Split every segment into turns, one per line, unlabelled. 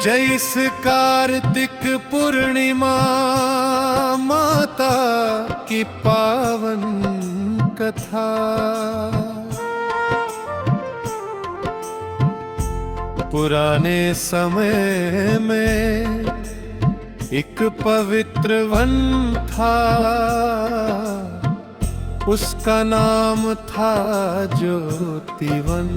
जैस कार्तिक पूर्णिमा माता की पावन कथा। पुराने समय में एक पवित्र वन था, उसका नाम था ज्योतिवन।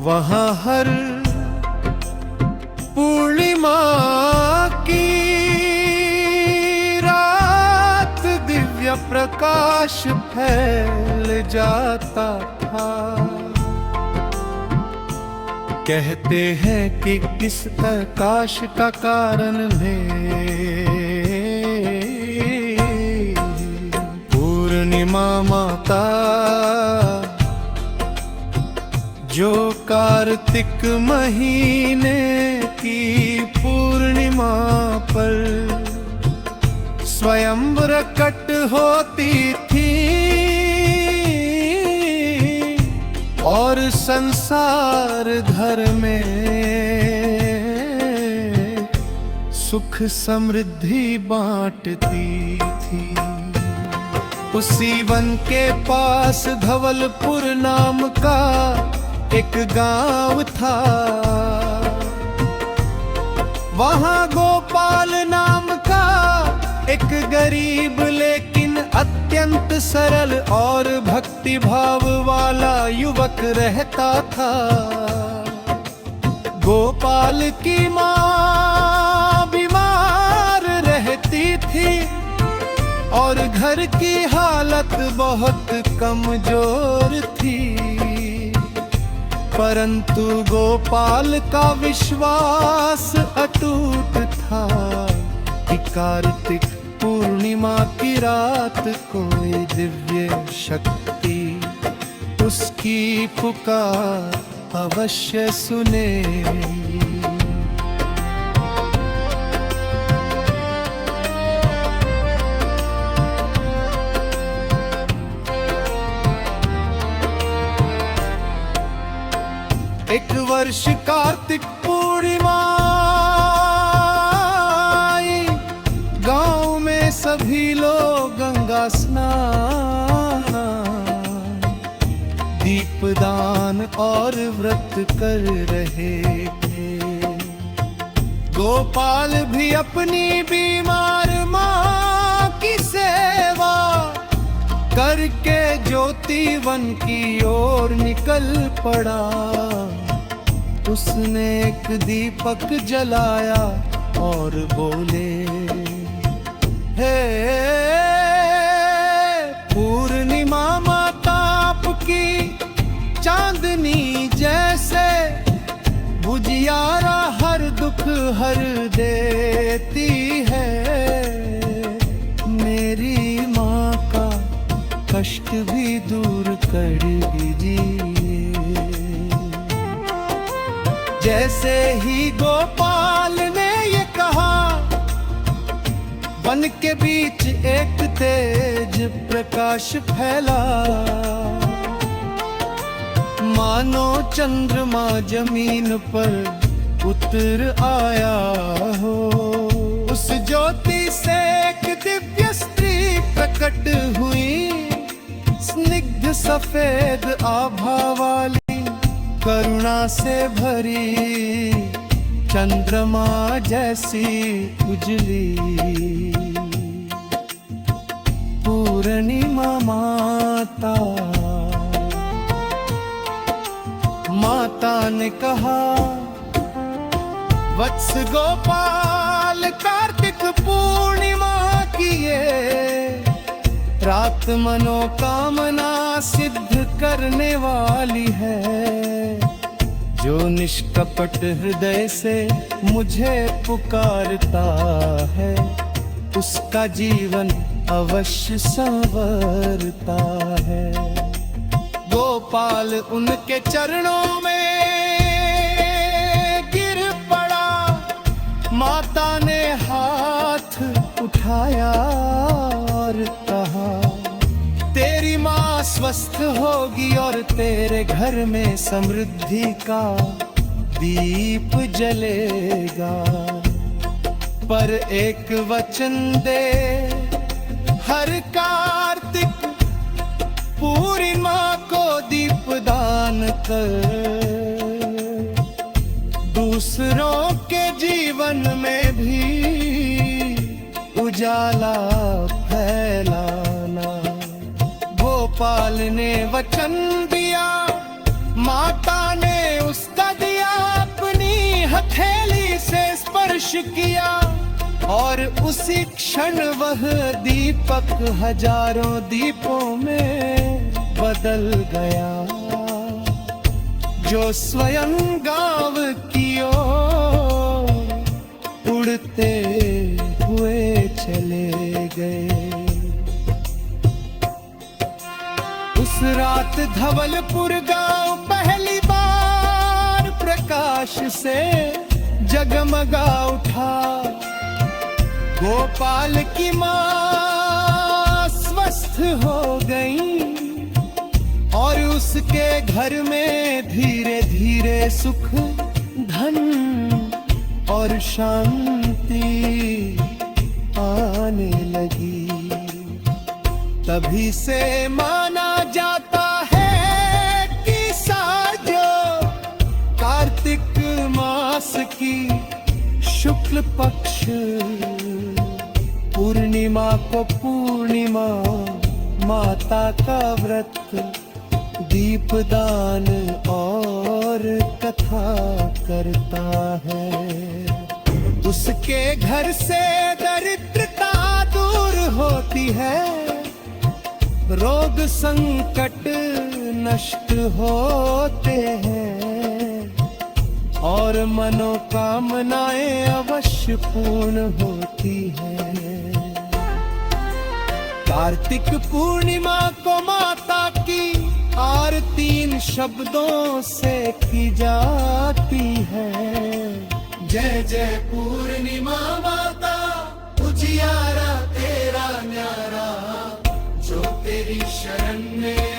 वहाँ हर पूर्णिमा की रात दिव्य प्रकाश फैल जाता था। कहते हैं कि इस प्रकाश का कारण है पूर्णिमा माता, जो कार्तिक महीने की पूर्णिमा पर स्वयं प्रकट होती थी और संसार घर में सुख समृद्धि बांटती थी। उसी वन के पास धवलपुर नाम का एक गांव था। वहाँ गोपाल नाम का एक गरीब लेकिन अत्यंत सरल और भक्ति भाव वाला युवक रहता था। गोपाल की माँ बीमार रहती थी और घर की हालत बहुत कमजोर थी, परंतु गोपाल का विश्वास अटूट था कि कार्तिक पूर्णिमा की रात कोई दिव्य शक्ति उसकी पुकार अवश्य सुनेगी। एक वर्ष कार्तिक पूर्णिमा आई, गांव में सभी लोग गंगा स्नान, दीपदान और व्रत कर रहे थे। गोपाल भी अपनी बीमार माँ की सेवा करके ज्योतिवन की ओर निकल पड़ा। उसने एक दीपक जलाया और बोले, हे पूर्णिमा माता आपकी चांदनी जैसे बुझियारा हर दुख हर देती है। मेरी माँ का कष्ट भी दूर कर दीजिए। जैसे ही गोपाल ने ये कहा, वन के बीच एक तेज प्रकाश फैला, मानो चंद्रमा जमीन पर उतर आया हो। उस ज्योति से एक दिव्य स्त्री प्रकट हुई, स्निग्ध सफेद आभा वाली, करुणा से भरी, चंद्रमा जैसी उजली। पूर्णिमा माता, माता ने कहा, वत्स गोपाल कार्तिक पूर्णिमा की ये रात मनोकामना सिद्ध करने वाली है। जो निष्कपट हृदय से मुझे पुकारता है, उसका जीवन अवश्य संवरता है। गोपाल उनके चरणों में गिर पड़ा। माता ने हाथ उठाया और कहा, तेरी माँ स्वस्थ होगी और तेरे घर में समृद्धि का दीप जलेगा। पर एक वचन दे, हर कार्तिक पूर्णिमा को दीपदान कर, दूसरों के जीवन में भी उजाला फैलाना। गोपाल ने वचन दिया, माता ने उसका दिया, अपनी हथेली से स्पर्श किया और उसी क्षण वह दीपक हजारों दीपों में बदल गया, जो स्वयं गांव की ओर उड़ते हुए चले गए। उस रात धवलपुर गांव पहली बार प्रकाश से जगमगा उठा। गोपाल की माँ स्वस्थ हो गई और उसके घर में धीरे धीरे सुख, धन और शांति आने लगी। तभी से माना जाता है कि साजो कार्तिक मास की शुक्ल पक्ष पूर्णिमा को पूर्णिमा माता का व्रत, दीपदान और कथा करता है। उसके घर से दरिद्रता दूर होती है, रोग संकट नष्ट होते हैं और मनोकामनाएं अवश्य पूर्ण होती हैं। कार्तिक पूर्णिमा को माता की आरती इन शब्दों से की जाती है। जय जय पूर्णिमा माता, उजियारा तेरा न्यारा, जो तेरी शरण में